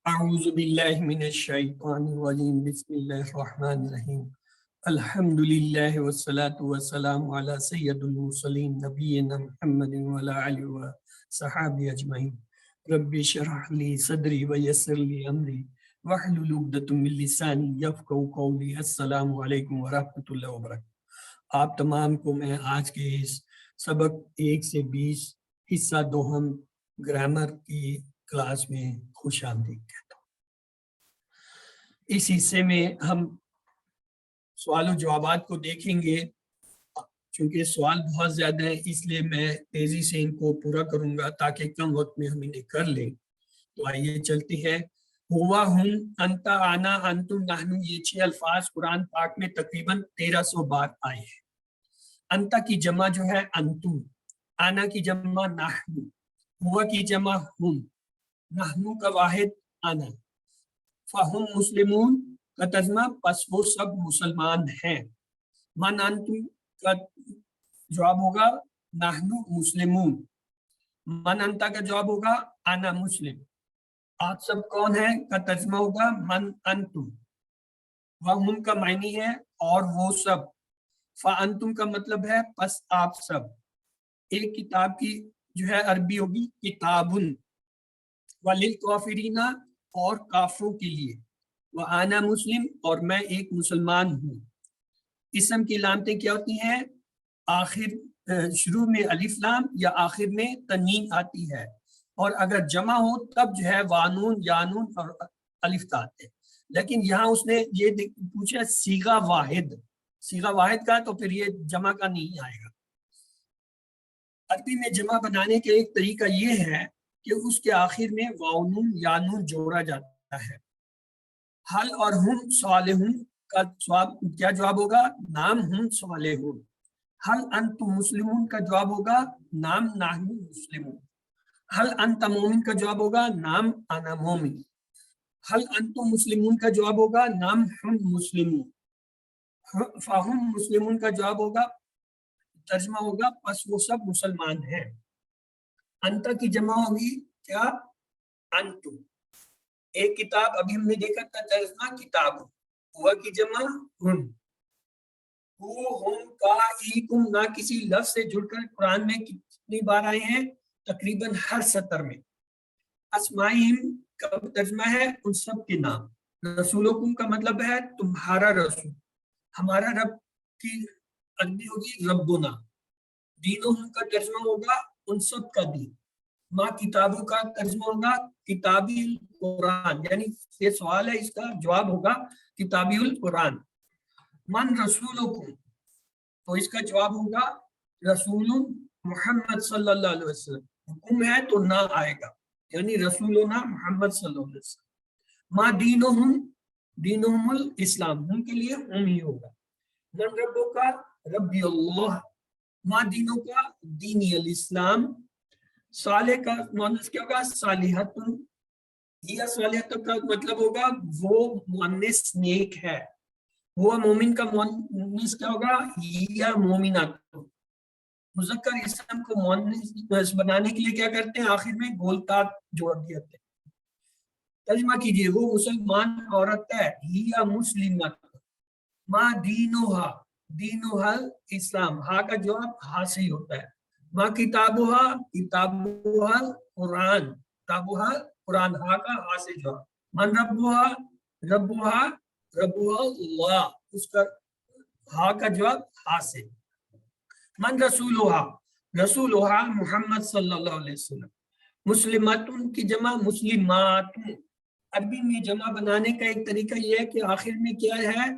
اعوذ باللہ من الشیطان الرجیم بسم اللہ الرحمن الرحیم الحمد للہ والصلاة والسلام علی سید المرسلین نبینا محمد وعلی آلہ وصحابہ اجمعین رب اشرح لی صدری ویسر لی امری واحلل عقدۃ من لسانی یفقہوا قولی۔ السلام علیکم ورحمۃ اللہ وبرکاتہ۔ آپ تمام کو میں آج کے اس سبق 1 سے 20 حصہ دوہم گرامر کی کلاس میں خوش آمدید کہتا ہوں۔ اس حصے میں ہم سوال و جوابات کو دیکھیں گے۔ چونکہ سوال بہت زیادہ ہیں اس لیے میں تیزی سے ان کو پورا کروں گا تاکہ کم وقت میں ہم انہیں کر لیں۔ تو آئیے چلتی ہے۔ ہوا، ہم، انتا، آنا، انتم، نحنو، یہ 6 الفاظ قرآن پاک میں تقریباً 1300 بار آئے ہیں۔ انتا کی جمع جو ہے انتم، آنا کی جمع نحنو، ہوا کی جمع ہم، نحنو کا واحد آنا، فہم مسلمون کا ترجمہ پس وہ سب مسلمان ہیں۔ من انتم کا جواب ہوگا نحنو مسلمون۔ من انتا کا جواب ہوگا انا مسلم۔ آپ سب کون ہیں کا ترجمہ ہوگا من انتم۔ وہم کا معنی ہے اور وہ سب۔ فانتم کا مطلب ہے پس آپ سب۔ ایک کتاب کی جو ہے عربی ہوگی کتابن، وللکافرین اور کافروں کے لیے، وَأَنَا مسلم اور میں ایک مسلمان ہوں۔ اسم کی علامتیں کیا ہوتی ہیں؟ آخر شروع میں الف لام یا آخر میں تنوین آتی ہے، اور اگر جمع ہو تب جو ہے وانون، یانون اور الف تا آتے ہیں۔ لیکن یہاں اس نے یہ پوچھا صیغہ واحد، صیغہ واحد کا، تو پھر یہ جمع کا نہیں آئے گا۔ عربی میں جمع بنانے کا ایک طریقہ یہ ہے کہ اس کے آخر میں واؤنون یانون جوڑا جاتا ہے۔ حل اور ہم صالحون کا کیا جواب ہوگا؟ نام ہم صالحون۔ حل انتم مسلمون کا جواب ہوگا نام نحن مسلمون۔ حل انت مومن کا جواب ہوگا نام انا مومن۔ حل انتم مسلمون کا جواب ہوگا نام ہم مسلمون۔ فہم مسلمون کا جواب ہوگا، ترجمہ ہوگا پس وہ سب مسلمان ہیں۔ انتا کی جمع ہوگی کیا؟ انتم۔ ایک کتاب ابھی ہم نے دیکھا تھا ترجمہ کتاب، ہوا کی جمع ہم۔ ہو، ہم، کا، ایکم نہ کسی لفظ سے جڑ کر قرآن میں کتنی بار آئے ہیں؟ تقریباً ہر سطر میں۔ اسمائہم کا ترجمہ ہے ان سب کے نام۔ رسولکم کا مطلب ہے تمہارا رسول۔ ہمارا رب کی عربی ہوگی ربنا۔ دینہم کا ترجمہ ہوگا ان سب کا دین۔ ماں کتابوں کا ترجمہ ہوگا کتابی القرآن، یعنی یہ سوال ہے، اس کا جواب ہوگا کتابی القرآن۔ من رسولکم، تو اس کا جواب ہوگا رسول محمد صلی اللہ علیہ وسلم۔ حکم ہے تو نہ آئے گا، یعنی رسولنا محمد صلی اللہ علیہ وسلم۔ ما دینہم، دینہم الاسلام، ان کے لیے ہم ہی ہوگا۔ من ربو کا ربی اللہ، ما دینوں کا دینی الاسلام۔ صالح کا مؤنث کیا ہوگا؟ صالحۃ۔ یہ صالحۃ کا مطلب ہوگا وہ مؤنث نیک ہے۔ وہ مومن کا مؤنث کیا ہوگا؟ یہ مومنات۔ مذکر اسم کو مؤنث بنانے کے لیے کیا کرتے ہیں؟ آخر میں گول تاء جوڑ دیتے ہیں۔ ترجمہ کیجئے، وہ مسلمان عورت ہے، یہ مسلمت۔ ما دینوہا، دینوہا اسلام، ہا کا جواب ہا سے ہی ہوتا ہے۔ ما کتابوہا، کتابوہا قرآن، کتابوہا قرآن، ہا کا ہا سے جواب۔ من ربوہا، ربوہا، ربوہا اللہ، اس کا ہا کا جواب ہا سے۔ من رسولوہا، رسولوہا محمد صلی اللہ علیہ وسلم۔ مسلماتن کی جمع مسلمات۔ عربی میں جمع بنانے کا ایک طریقہ یہ ہے کہ آخر میں کیا ہے؟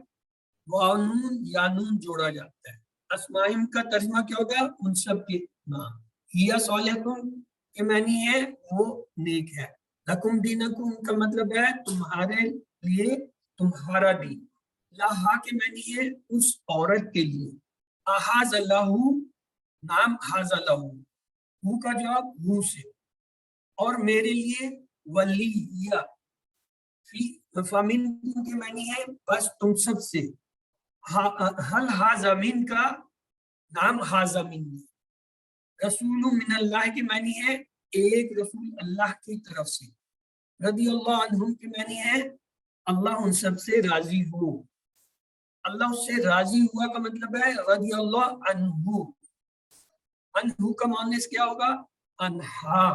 وانون یا نون جوڑا جاتا ہے۔ اسمائم کا ترجمہ کیا ہوگا؟ ان سب کے نام۔ ہیا صالحتم کے معنی ہے وہ نیک ہے۔ لکم دینکم کا مطلب ہے تمہارے لیے تمہارا دین۔ لاہا کے معنی ہے اس عورت کے لیے۔ احاز اللہ، نام حاز اللہ، ہو کا جواب ہو سے، اور میرے لیے ولی یا فامنکم کے معنی ہے بس تم سب سے۔ حل حازمین کا نام حازمین۔ رسول من اللہ کے معنی ہے ایک رسول اللہ کی طرف سے۔ رضی اللہ عنہم کے معنی ہے اللہ ان سب سے راضی ہو. اللہ اس سے راضی ہوا کا مطلب ہے رضی اللہ عنہ. عنہ کا معنی کیا ہوگا؟ انہا.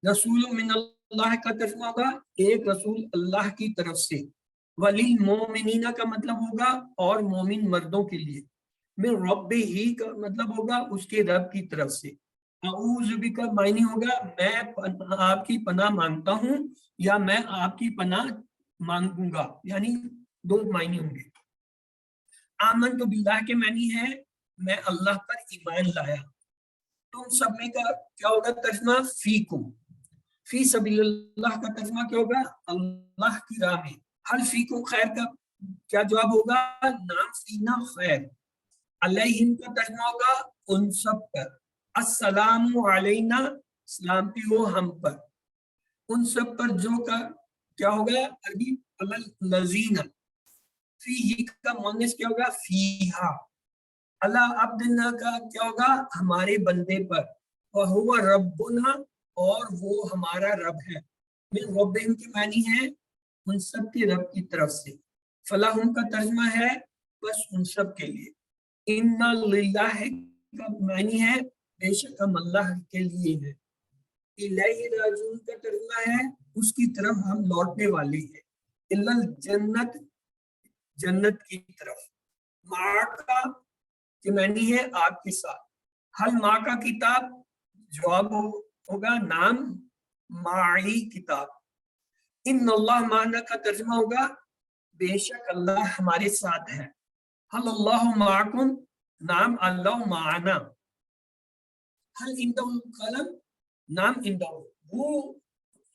رسول من اللہ کا ترجمہ ہوگا ایک رسول اللہ کی طرف سے. وللمؤمنین کا مطلب ہوگا اور مومن مردوں کے لیے. من رب ہی کا مطلب ہوگا اس کے رب کی طرف سے. اعوذ بک کا معنی ہوگا میں آپ کی پناہ مانگتا ہوں یا میں آپ کی پناہ مانگوں گا، یعنی دو معنی ہوں گے. آمن تو باللہ کے معنی ہے میں اللہ پر ایمان لایا. تم سب میں کا کیا ہوگا ترجمہ؟ فیکم. فی سبیل اللہ کا ترجمہ کیا ہوگا؟ اللہ کی راہ میں. حل فیکم خیر کا کیا جواب ہوگا؟ نام فینا خیر. علیہم کا ترجمہ ہوگا ان سب پر. السلام علینا سلامتی ہو ہم پر. ان سب پر جو کا کیا ہوگا عربی الذین. فی کا مؤنث کیا ہوگا؟ فیہا. اللہ عبدنا کا کیا ہوگا؟ ہمارے بندے پر. وہو ربنا اور وہ ہمارا رب ہے. من ربہم کے معنی ہے ان سب کے رب کی طرف سے. فلاحم کا ترجمہ ہے بس ان سب کے لیے. ان للہ کا معنی ہے بے شک ہم اللہ کے لیے ہیں. الیہ راجعون کا ترجمہ ہے اس کی طرف ہم لوٹنے والے ہیں. الا الجنت جنت کی طرف. ماں کا کہ معنی ہے آپ کے ساتھ. حل ماں کا کتاب جواب ہوگا نام معی کتاب. ان اللہ معنا کا ترجمہ ہوگا بے شک اللہ ہمارے ساتھ ہے. حل اللہ معکم نام اللہ معنا. حل اندہ قلم نام اندہ وہ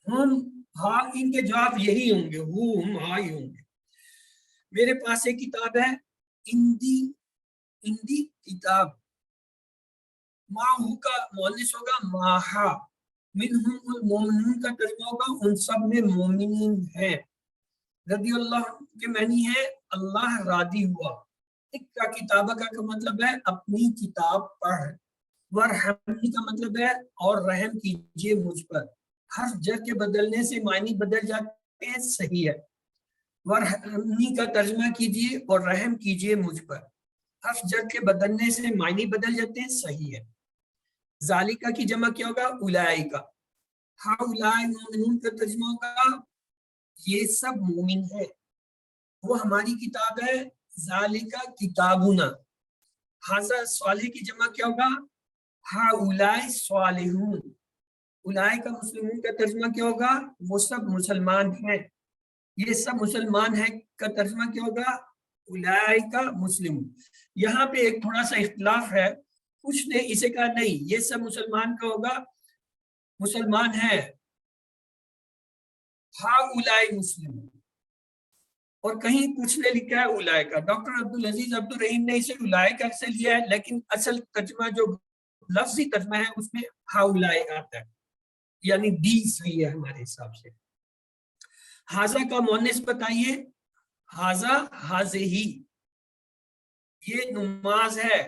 ہم ہاں ان کے جواب یہی ہوں گے وہ ہم ہاں ہی ہوں گے. میرے پاس ایک کتاب ہے اندی کتاب. ماہو کا مؤنث ہوگا ماہا. منہم المؤمنون کا ترجمہ ہوگا ان سب میں مومنین ہیں. رضی اللہ کے معنی ہے اللہ راضی ہوا. کا کتابہ کا مطلب ہے اپنی کتاب پڑھ. ورحمنی کا مطلب ہے اور رحم کیجئے مجھ پر. ہر جر کے بدلنے سے معنی بدل جاتے ہیں، صحیح ہے. ورحمنی کا ترجمہ کیجئے اور رحم کیجئے مجھ پر. حرف جر کے بدلنے سے معنی بدل جاتے ہیں، صحیح ہے. ذالکہ کی جمع کیا ہوگا؟ اولئکہ. ہؤلاء مومنون کا ترجمہ ہوگا یہ سب مومن ہیں، وہ ہماری کتاب ہے. ذالکہ کتابنا. ھذا صالح کی جمع کیا ہوگا؟ ہؤلاء صالحون. اولئک کا مسلمون کا ترجمہ کیا ہوگا؟ وہ سب مسلمان ہیں. یہ سب مسلمان ہیں کا ترجمہ کیا ہوگا؟ اولئک مسلم. یہاں پہ ایک تھوڑا سا اختلاف ہے. کچھ نے اسے کہا نہیں یہ سب مسلمان کا ہوگا مسلمان ہے ہؤلاء مسلم. اور کہیں کچھ نے لکھا ہے اولئک. ڈاکٹر عبدالعزیز عبدالرحیم نے اسے اولئک سے لیا ہے لیکن اصل ترجمہ جو لفظی ترجمہ ہے اس میں ہؤلاء آتا ہے، یعنی ڈی صحیح ہے ہمارے حساب سے. ھذا کا مؤنث بتائیے. ھذا ھذہ یہ نماز ہے.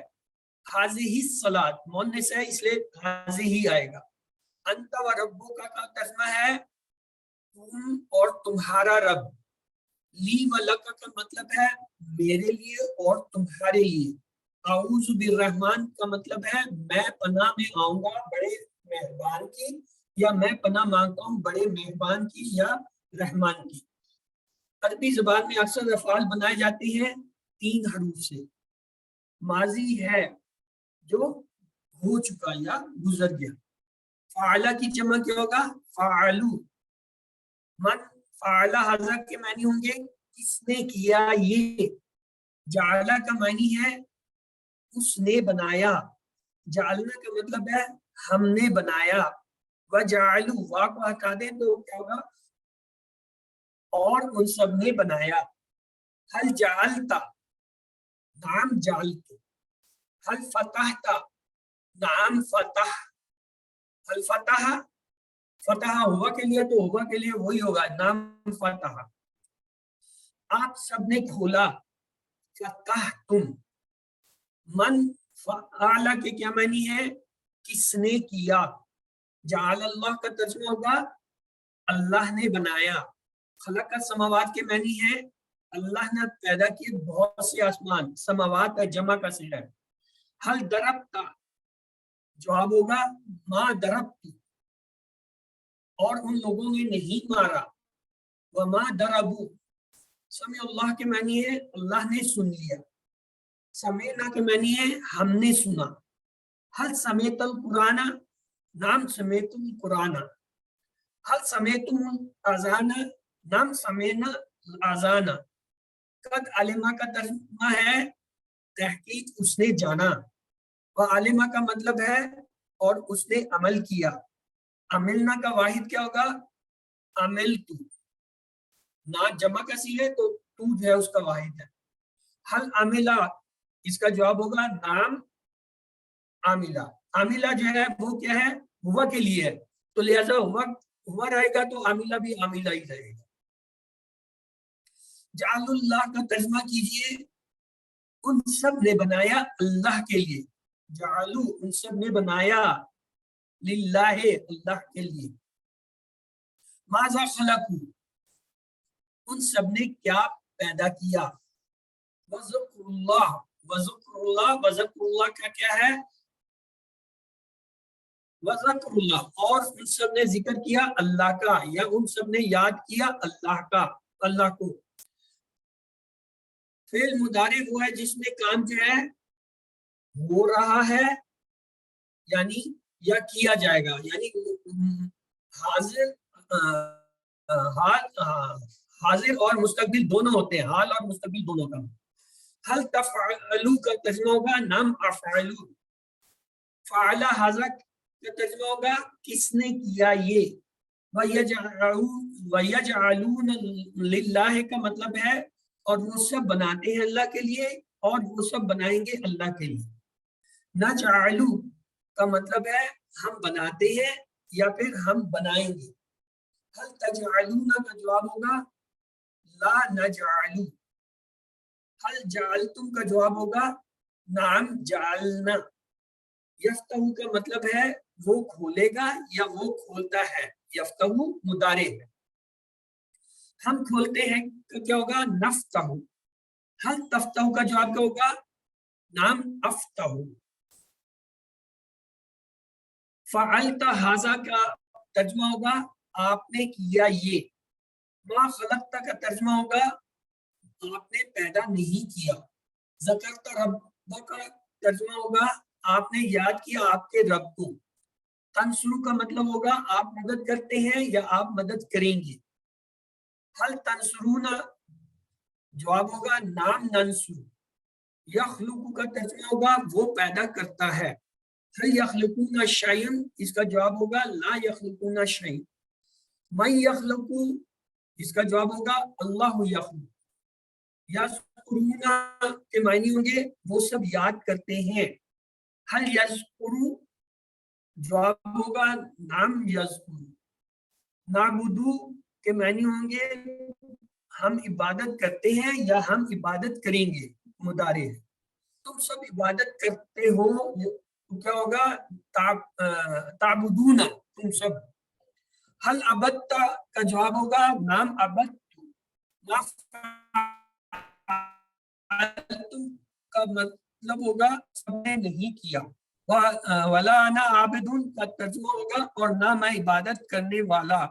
ھذہ الصلاۃ مؤنث ہے اس لیے ھذہ آئے گا. انت و ربک کا ترجمہ ہے تم اور تمہارا رب. لی و لک کا مطلب ہے میرے لیے اور تمہارے لیے. اعوذ بالرحمن کا مطلب ہے میں پناہ میں آؤں گا بڑے مہربان کی، یا میں پناہ مانگتا ہوں بڑے مہربان کی یا رحمان کی. عربی زبان میں اکثر افعال بنائے جاتے ہیں 3 حروف سے. ماضی ہے جو ہو چکا یا گزر گیا. فعلا کی جمع کیا ہوگا؟ فعلو. من فعلا ھذا کے معنی ہوں گے کس نے کیا یہ. جعلہ کا معنی ہے اس نے بنایا. جعلنا کا مطلب ہے ہم نے بنایا. وجعلوا وا کو ہٹا دیں تو کیا ہوگا؟ اور ان سب نے بنایا. حل جعلتا نام جعلت. حل فتحتا نام فتح. حل فتح فتح ہوا کے لیے تو ہوا کے لیے وہی ہوگا نام فتح. آپ سب نے کھولا. فتح تم. من فعلا کے کیا معنی ہے؟ کس نے کیا. جعل اللہ کا ترجمہ ہوگا اللہ نے بنایا. خلق السماوات کے معنی ہے اللہ نے پیدا کیے بہت سے آسمان. سماوات جمع کا صیغہ ہے. حل دربتا جواب ہوگا ما دربت، اور ان لوگوں نے نہیں مارا. وما دربو سمع اللہ کے معنی ہے اللہ نے سن لیا. سمعنا کے معنی ہے ہم نے سنا. حل سمیت القرآن نام سمیت القرآن. حل سمیتم الاذان نام سمینا الاذان. قد علمہ کا ترجمہ ہے تحقیق اس نے جانا. وعلمہ کا مطلب ہے اور اس نے عمل کیا. عملنا کا واحد کیا ہوگا؟ عملتو. نا جمع کا سی ہے تو تو جو ہے اس کا واحد ہے. حل عملہ اس کا جواب ہوگا نام عاملہ. عاملہ جو ہے وہ کیا ہے؟ ہوا کے لیے ہے، تو لہذا ہوا رہے گا تو عاملہ بھی عاملہ ہی رہے گا. جعل اللہ کا ترجمہ کیجئے ان سب نے بنایا اللہ کے لیے. جعلو ان سب نے بنایا للہ اللہ کے لیے. ماذا خلقو ان سب نے کیا پیدا کیا. وذکر اللہ وذکر اللہ وذکر اللہ کا کیا ہے؟ وذکر اللہ، اور ان سب نے ذکر کیا اللہ کا، یا ان سب نے یاد کیا اللہ کا، اللہ کو. فعل مضارع وہ ہے جس میں کام جو ہے ہو رہا ہے یعنی یا کیا جائے گا، یعنی حاضر حاضر اور مستقبل دونوں ہوتے ہیں، حال اور مستقبل دونوں کا. حل تفعلو کا ترجمہ ہوگا نام افعلو. فعل حاضر کا ترجمہ ہوگا کس نے کیا یہ. وَيَجْعَلُونَ لِلَّهِ کا مطلب ہے اور وہ سب بناتے ہیں اللہ کے لیے، اور وہ سب بنائیں گے اللہ کے لیے. نَجْعَلُ کا مطلب ہے ہم بناتے ہیں یا پھر ہم بنائیں گے. حل تجعلون کا جواب ہوگا لا نجعلو. حل جعلتم کا جواب ہوگا نعم جعلنا. یفتح کا مطلب ہے وہ کھولے گا یا وہ کھولتا ہے. یفتح مضارع ہے. ہم کھولتے ہیں کیا ہوگا؟ نفتح. حل تفتح کا جواب کیا ہوگا؟ نعم افتح. فعلت ھذا کا ترجمہ ہوگا آپ نے کیا یہ. ما خلقت کا ترجمہ ہوگا آپ نے پیدا نہیں کیا. ذکرت ربک کا ترجمہ ہوگا آپ نے یاد کیا آپ کے رب کو. تنصرو کا مطلب ہوگا آپ مدد کرتے ہیں یا آپ مدد کریں گے. حل تنصرون جواب ہوگا نام ننصر. یخلق کا ترجمہ ہوگا وہ پیدا کرتا ہے. حل یخلقون شیئا اس کا جواب ہوگا لا یخلقون شیئا. من یخلق اس کا جواب ہوگا اللہ یخلق. یذکرون کے معنی ہوں گے وہ سب یاد کرتے ہیں. حل یذکرو جواب ہوگا نام یذکرو. نعبدو کے معنی ہوں گے ہم عبادت کرتے ہیں یا ہم عبادت کریں گے. مضارع ہے. تم سب عبادت کرتے ہو تو کیا ہوگا؟ تعبدون تم سب. حل عبدت کا جواب ہوگا نام عبدت. کا مطلب ہوگا سب نے نہیں کیا. ولا انا عابدون کا ترجمہ ہوگا اور نہ میں عبادت کرنے والا.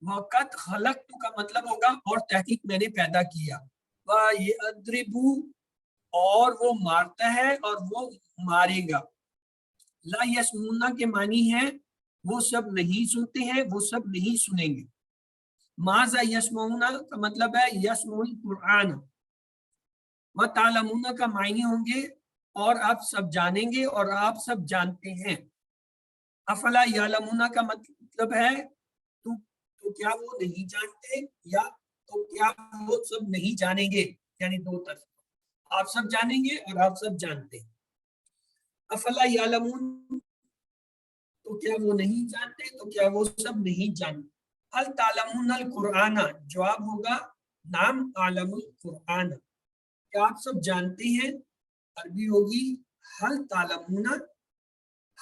وقت خلقت کا مطلب ہوگا اور تحقیق میں نے پیدا کیا. وَيَضْرِبُ اور وہ مارتا ہے اور وہ مارے گا. لا یسمعون کے معنی ہے وہ سب نہیں سنتے ہیں، وہ سب نہیں سنیں گے. ماذا یسمعون کا مطلب ہے یسمع القرآن. وَتَعْلَمُونَ کا معنی ہوں گے اور آپ سب جانیں گے اور آپ سب جانتے ہیں. افلا یعلمون کا مطلب ہے تو کیا وہ نہیں جانتے، یا تو کیا وہ سب نہیں جانیں گے، یعنی دو طرف آپ سب جانیں گے اور آپ سب جانتے ہیں. افلا یعلمون تو کیا وہ نہیں جانتے، تو کیا وہ سب نہیں جانتے. حل تعلمون القرآن جواب ہوگا نام عالم القرآن. کیا آپ سب جانتے ہیں؟ عربی ہوگی حل تعلمون.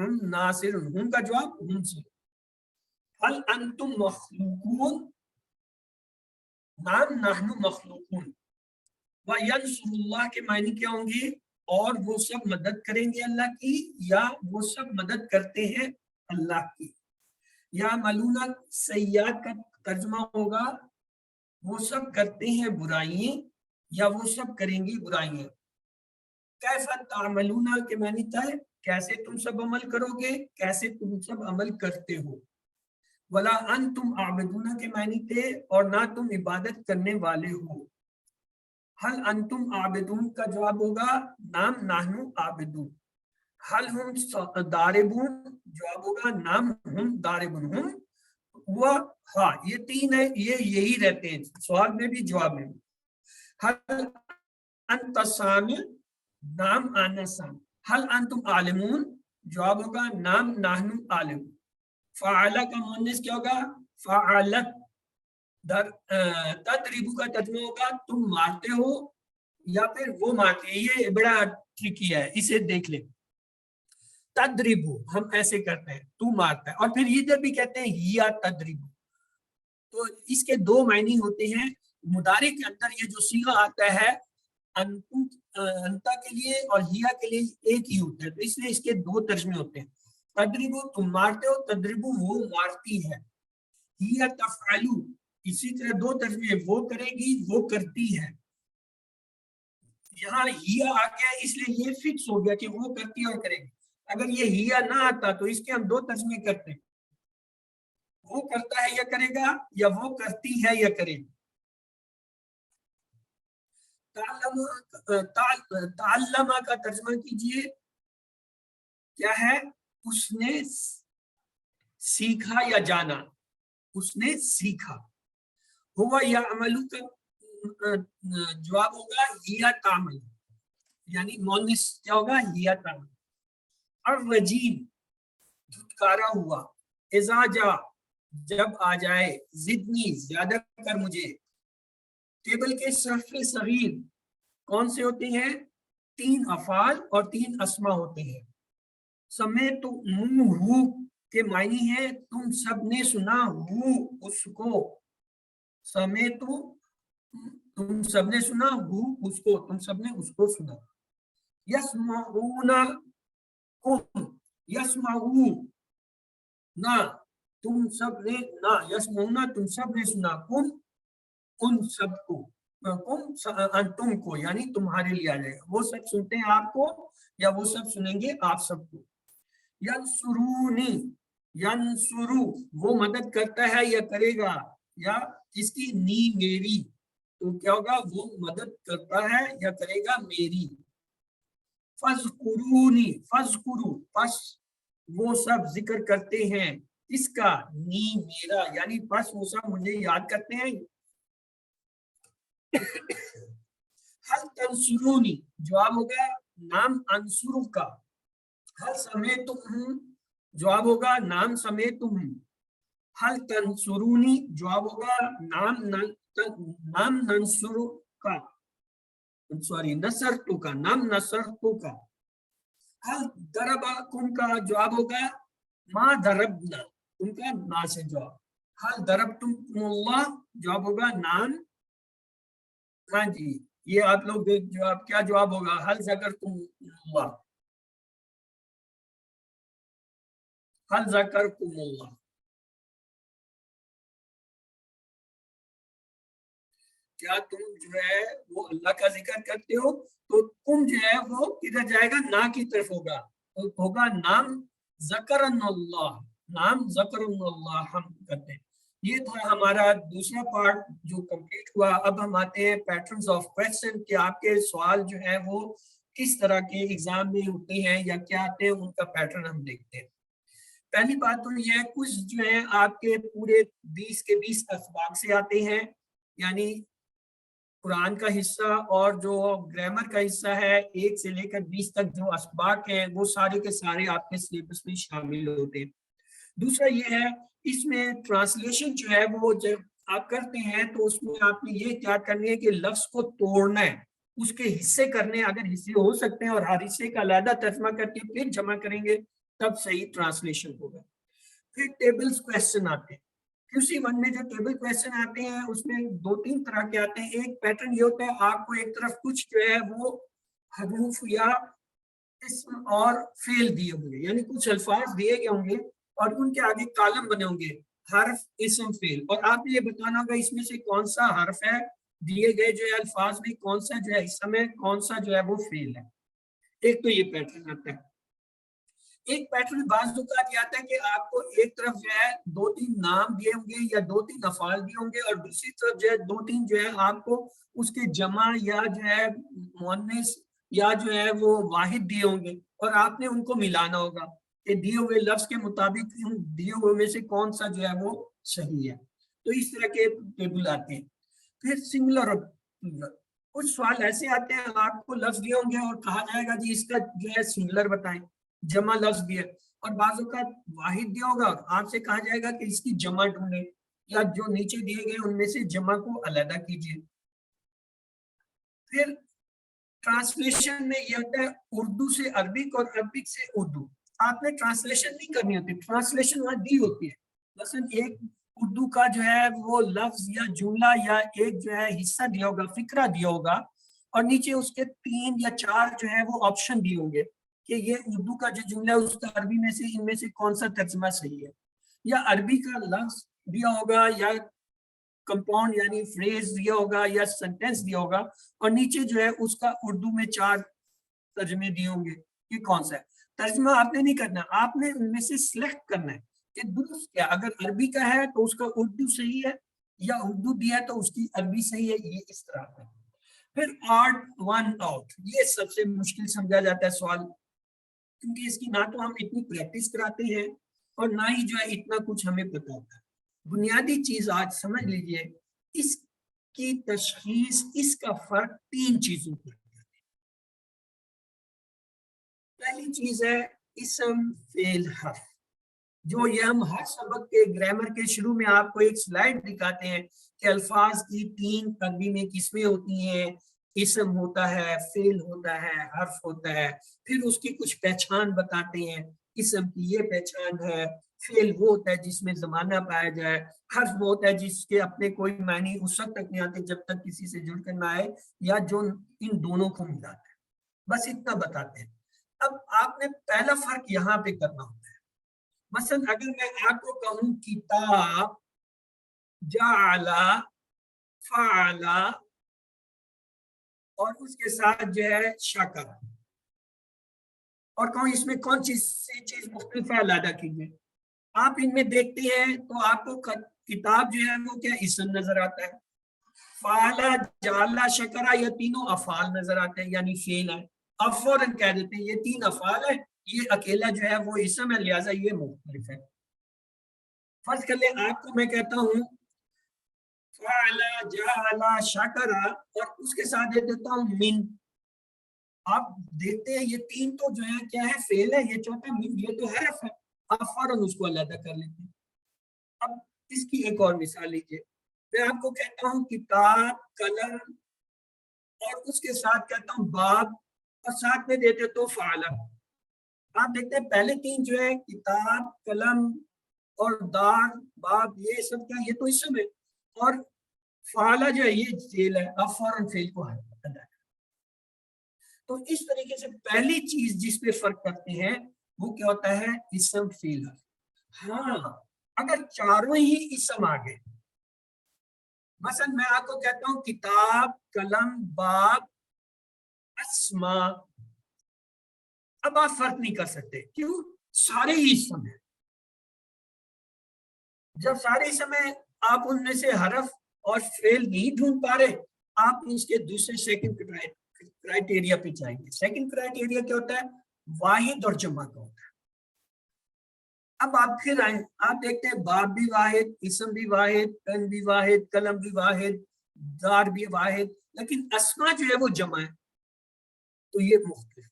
ہم ناصرون، ہم کا جواب ہم سے. هل انتم مخلوقون، نام نحن مخلوقون. وینصر اللہ کے معنی کیا ہوں گے؟ اور وہ سب مدد کریں گے اللہ کی، یا وہ سب مدد کرتے ہیں اللہ کی. یا ملونا سیئات کا ترجمہ ہوگا وہ سب کرتے ہیں برائیاں، یا وہ سب کریں گے برائیاں. کیف تعملون کے معنی تھا کیسے تم سب عمل کرو گے، کیسے تم سب عمل کرتے ہو. ولا انتم عابدون کے معنی تھے اور نہ تم عبادت کرنے والے ہو. حل انتم عابدون کا جواب ہوگا نام نحنو عابدون. حل ہم داربون جواب ہوگا نام ہم داربون. ہم وہ ہاں یہ تین ہے، یہ یہی رہتے ہیں سوال میں بھی جواب میں بھی. حل انت سامع نام آنا سام. حل انتم عالمون جواب ہوگا نام نحنو عالم. فعلا کا مؤنث کیا ہوگا؟ فعلت. تدریبو کا ترجمہ ہوگا تم مارتے ہو یا پھر وہ مارتے ہیں. یہ بڑا ٹرکی ہے، اسے دیکھ لیں. تدریبو ہم ایسے کرتے ہیں، تو مارتا ہے. اور پھر ادھر بھی کہتے ہیں یا تدریبو. تو اس کے دو معنی ہوتے ہیں. مضارع کے اندر یہ جو صیغہ آتا ہے انتا کے لیے اور ہیا کے لیے ایک ہی ہوتا ہے، تو اس لیے اس کے دو ترجمے ہوتے ہیں. تدریبو تم مارتے ہو، تدریبو وہ مارتی ہے. ہیا تفعلو اسی طرح دو ترجمے، وہ کرے گی وہ کرتی ہے. یہاں ہیا آ گیا اس لیے یہ فکس ہو گیا کہ وہ کرتی ہے اور کرے گی. اگر یہ ہیا نہ آتا تو اس کے ہم دو ترجمے کرتے ہیں، وہ کرتا ہے یا کرے گا، یا وہ کرتی ہے یا کرے گی. تعلمہ کا ترجمہ کیجئے کیا ہے؟ اس نے سیکھا یا جانا، اس نے سیکھا. ہوا یا عملو کا جواب ہوگا ہیا تعمل، یعنی مؤنث کیا ہوگا؟ ہیا تعمل. الرجیم دھتکارا ہوا. اذا جا جب آ جائے. زدنی زیادہ کر مجھے. ٹیبل کے صرف صغیر کون سے ہوتے ہیں؟ 3 افعال اور 3 اسما ہوتے ہیں. سمیت منہ کے معنی ہے تم سب نے سنا، ہو اس کو. سمیت تم سب نے سنا، ہو اس کو، تم سب نے اس کو سنا. یسمعون کم، یسمعو نہ تم سب نے، نہ یسمعون تم سب نے سنا، کم ان سب کو، تم کو یعنی تمہارے لیے آ جائے گا. وہ سب سنتے ہیں آپ کو یا وہ سب سنیں گے آپ سب کو. ینصرونی ینصرو وہ مدد کرتا ہے یا کرے گا، یا اس کی نی میری، تو کیا ہوگا؟ وہ مدد کرتا ہے یا کرے گا میری. فذکرونی فذکرو پس وہ سب ذکر کرتے ہیں اس کا، نی میرا، یعنی پس وہ سب مجھے یاد کرتے ہیں. حل تنصرونی جواب ہوگا نام انصرو کا. حل سمیتم جواب ہوگا نام سمیتم. حل تنصرونی جواب ہوگا نام ننصرو کا، سوری نصرتو کا، نام نصرتو کا. حل ضربکم کا جواب ہوگا ما ضربنا، ان کا نا سے جواب. حل ضربتم اللہ جواب ہوگا نام. ہاں جی یہ آپ لوگ جواب کیا جواب ہوگا؟ حل ذکرتم اللہ، حل ذکرتم اللہ. کیا تم جو ہے وہ اللہ کا ذکر کرتے ہو؟ تو تم جو ہے وہ کدھر جائے گا؟ نا کی طرف ہوگا، تو ہوگا نام ذکرن اللہ، نام ذکرن اللہ ہم کرتے ہیں. یہ تھا ہمارا دوسرا پارٹ جو کمپلیٹ ہوا. اب ہم آتے ہیں پیٹرنز آف کویسچن کہ آپ کے سوال جو ہے وہ کس طرح کے ایگزام میں ہوتے ہیں یا کیا آتے ہیں، ان کا پیٹرن ہم دیکھتے ہیں. پہلی بات تو یہ ہے کچھ جو ہے آپ کے پورے 20 کے 20 اسباق سے آتے ہیں، یعنی قرآن کا حصہ اور جو گرامر کا حصہ ہے 1 سے لے کر 20 تک جو اسباق ہیں وہ سارے کے سارے آپ کے سلیبس میں شامل ہوتے ہیں. دوسرا یہ ہے اس میں ٹرانسلیشن جو ہے وہ جب آپ کرتے ہیں تو اس میں آپ نے یہ کیا کرنی ہے کہ لفظ کو توڑنا ہے، اس کے حصے کرنے، اگر حصے ہو سکتے ہیں اور ہر حصے کا علیحدہ ترجمہ کر کے پھر جمع کریں گے تب صحیح ٹرانسلیشن ہوگا. پھر ٹیبلز کویسچن آتے ہیں. QC1 میں جو ٹیبل کویسچن آتے ہیں اس میں 2-3 طرح کے آتے ہیں. ایک پیٹرن یہ ہوتا ہے آپ کو ایک طرف کچھ جو ہے وہ حروف یا اسم اور فعل دیے ہوں گے, یعنی کچھ الفاظ دیے گئے ہوں گے اور ان کے آگے کالم بنے ہوں گے, حرف, اسم, فعل, اور آپ نے یہ بتانا ہوگا اس میں سے کون سا حرف ہے دیے گئے جو ہے الفاظ میں, کون سا جو ہے اسم ہے, کون سا جو ہے وہ فعل ہے. ایک تو یہ پیٹرن آتا ہے. ایک پیٹرن بعض اوقات یہ آتا ہے کہ آپ کو ایک طرف جو ہے 2-3 نام دیے ہوں گے یا 2-3 افعال دیے ہوں گے اور دوسری طرف جو ہے 2-3 جو ہے آپ کو اس کے جمع یا جو ہے مؤنث یا جو ہے وہ واحد دیے ہوں گے اور آپ نے ان کو ملانا ہوگا کہ دیے ہوئے لفظ کے مطابق دیے ہوئے میں سے کون سا جو ہے وہ صحیح ہے. تو اس طرح کے ٹیبل آتے ہیں. پھر سنگولر اور پلورل. کچھ سوال ایسے آتے ہیں آپ کو لفظ دیے ہوں گے اور کہا جائے گا جی اس کا جو ہے سنگولر بتائیں, جمع لفظ دیا, اور بعض اوقات واحد دیا ہوگا, آپ سے کہا جائے گا کہ اس کی جمع ڈھونڈیں یا جو نیچے دیے گئے ان میں سے جمع کو علیحدہ کیجیے. پھر ٹرانسلیشن میں یہ ہوتا ہے اردو سے عربک اور عربک سے اردو. آپ نے ٹرانسلیشن نہیں کرنی ہوتی, ٹرانسلیشن وہاں دی ہوتی ہے. مثلا ایک اردو کا جو ہے وہ لفظ یا جملہ یا ایک جو ہے حصہ دیا ہوگا, فقرہ دیا ہوگا, اور نیچے اس کے 3 یا 4 جو ہے وہ آپشن دیے ہوں گے کہ یہ اردو کا جو جملہ ہے اس کا عربی میں سے ان میں سے کون سا ترجمہ صحیح ہے. یا عربی کا لفظ دیا ہوگا یا کمپاؤنڈ یعنی فریز دیا ہوگا یا سینٹینس دیا ہوگا, اور نیچے جو ہے اس کا اردو میں 4 ترجمے دیے ہوں گے کہ کون سا ہے. ترجمہ آپ نے نہیں کرنا, آپ نے ان میں سے سلیکٹ کرنا ہے کہ درست کیا. اگر عربی کا ہے تو اس کا اردو صحیح ہے, یا اردو دیا ہے تو اس کی عربی صحیح ہے. یہ اس طرح ہے. پھر آڈ ون آؤٹ, یہ سب سے مشکل سمجھا جاتا ہے سوال, کیونکہ اس کی نہ تو ہم اتنی پریکٹس کراتے ہیں اور نہ ہی جو ہے اتنا کچھ ہمیں پتا ہوتا ہے. بنیادی چیز آج سمجھ لیجئے, اس کی تشخیص, اس کا فرق 3 چیزوں پر. پہلی چیز ہے اسم, فعل, حرف. جو یہ ہم ہر سبق کے گرامر کے شروع میں آپ کو ایک سلائیڈ دکھاتے ہیں کہ الفاظ کی 3 عربی میں قسمیں ہوتی ہیں, اسم ہوتا ہے, فعل ہوتا ہے, حرف ہوتا ہے. پھر اس کی کچھ پہچان بتاتے ہیں, اسم کی یہ پہچان ہے, فعل وہ ہوتا ہے جس میں زمانہ پایا جائے, حرف وہ ہوتا ہے جس کے اپنے کوئی معنی اس وقت تک نہیں آتے جب تک کسی سے جڑ کر نہ آئے یا جو ان دونوں کو ملاتا ہے. بس اتنا بتاتے ہیں. اب آپ نے پہلا فرق یہاں پہ کرنا ہوتا ہے. مثلا اگر میں آپ کو کہوں کتاب, جعل, فعل, اور اس کے ساتھ جو ہے شکر, اور کہوں اس میں کون سی چیز مختلف ہے علیحدہ کیجیے. آپ ان میں دیکھتے ہیں تو آپ کو کتاب جو ہے وہ کیا اسم نظر آتا ہے, فعل, جعل, شکر, یہ تینوں افعال نظر آتے ہیں یعنی فعل ہے. آپ فوراً کہہ دیتے ہیں یہ 3 افعال ہے, یہ اکیلا جو ہے وہ اسم ہے, لہٰذا یہ مختلف ہے. فرض کر لیں آپ کو میں کہتا ہوں فعل, جعل, شکر, اور اس کے ساتھ دے دیتا ہوں من. آپ دیکھتے ہیں یہ 3 تو جو ہے کیا ہے, فعل ہے, یہ چوتھا من, یہ تو حرف ہے. آپ فوراً اس کو علیحدہ کر لیتے ہیں. اب اس کی ایک اور مثال لیجیے. میں آپ کو کہتا ہوں کتاب, قلم, اور اس کے ساتھ کہتا ہوں باب, اور ساتھ میں دیتے تو فعل. آپ دیکھتے ہیں پہلے 3 جو ہے کتاب, قلم اور دار, باب, یہ سب کیا, یہ تو اسم ہے, اور فعل جو ہے یہ فعل ہے. آپ فوراً فعل کو ادا کریں. تو اس طریقے سے پہلی چیز جس پہ فرق کرتے ہیں وہ کیا ہوتا ہے, اسم, فعل. ہاں اگر چاروں ہی اسم آ گئے, مثلا میں آپ کو کہتا ہوں کتاب, قلم, باب, اسماء, اب آپ فرق نہیں کر سکتے. کیوں؟ سارے ہی اسم ہیں. جب سارے اسم ہیں آپ ان میں سے حرف اور فعل نہیں ڈھونڈ پا رہے, آپ اس کے دوسرے سیکنڈ کرائٹیریا پہ جائیں گے. سیکنڈ کرائٹیریا کیا ہوتا ہے, واحد اور جمع کا ہوتا ہے. اب آپ پھر آئیں, آپ دیکھتے ہیں باب بھی واحد, اسم بھی واحد, پین بھی واحد, قلم بھی واحد, دار بھی واحد, لیکن اسماء جو ہے وہ جمع ہے, تو یہ مختلف.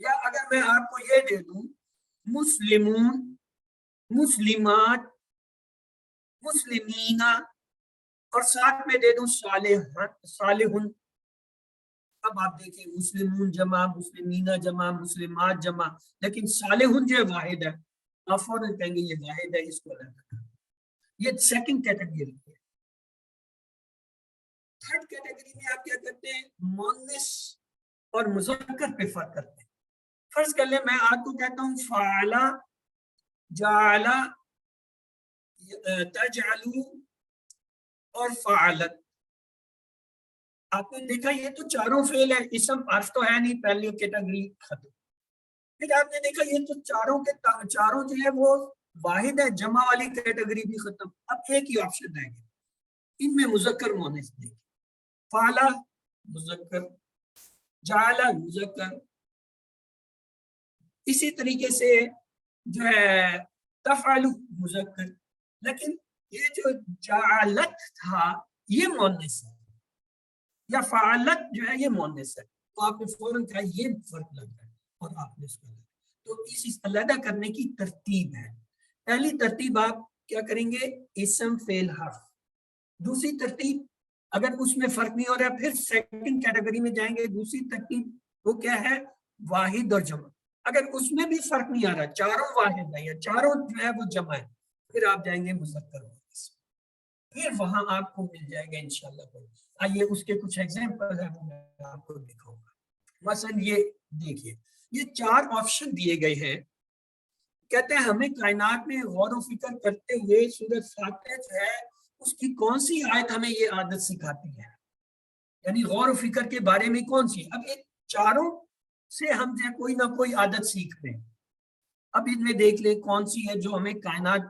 یا اگر میں آپ کو یہ دے دوں مسلمون, مسلمات, مسلمین, اور ساتھ میں دے دوں صالحن, اب آپ دیکھیں مسلمون جمع، مسلمینہ جمع، مسلمات جمع، لیکن صالحون جو واحد ہے، آپ فوراً کہیں گے یہ واحد ہے، اس کو الگ کرنا۔ یہ سیکنڈ کیٹیگری ہے۔ تھرڈ کیٹیگری میں آپ کیا کرتے ہیں، مؤنث اور مذکر پہ فرق کرتے ہیں۔ فرض کر لیں میں آپ کو کہتا ہوں فعلا، جعلا، تجعلو اور فعلت، آپ نے دیکھا یہ تو چاروں فعل ہے، اسم حرف تو ہے نہیں، پہلی کیٹیگری ختم۔ پھر آپ نے دیکھا یہ تو چاروں جو ہے وہ واحد ہے، جمع والی کیٹیگری بھی ختم۔ اب ایک ہی آپشن رہ گیا، ان میں مذکر مؤنث دیکھیں، فعلا مذکر، جعلا مذکر، اسی طریقے سے جو ہے تفعل مذکر، لیکن یہ جو جعلت تھا یہ مؤنث ہے، یا فعلت جو ہے یہ مؤنث ہے، تو آپ نے فوراً کہا یہ فرق لگ رہا ہے اور آپ نے اس کو تو اس علیحدہ کرنے کی ترتیب ہے۔ پہلی ترتیب آپ کیا کریں گے، اسم فعل حرف۔ دوسری ترتیب اگر اس میں فرق نہیں ہو رہا پھر سیکنڈ کیٹیگری میں جائیں گے، دوسری ترتیب وہ کیا ہے، واحد اور جمع۔ اگر اس میں بھی فرق نہیں آ رہا، چاروں واحد ہے یا چاروں جو ہے وہ جمع ہے، پھر آپ جائیں گے مذکر مؤنث، پھر وہاں آپ کو مل جائے گا انشاءاللہ۔ آئیے اس کے کچھ ایگزامپل ہیں وہ میں آپ کو دکھاؤں گا۔ مثلا یہ دیکھیے، یہ 4 آپشن دیے گئے ہیں، کہتے ہیں ہمیں کائنات میں غور و فکر کرتے ہوئے سورۃ فاتحہ جو ہے اس کی کون سی آیت ہمیں یہ عادت سکھاتی ہے، یعنی غور و فکر کے بارے میں کون سی۔ اب یہ چاروں سے ہم جو ہے کوئی نہ کوئی عادت سیکھ رہے ہیں۔ اب ان میں دیکھ لیں کون سی ہے جو ہمیں کائنات،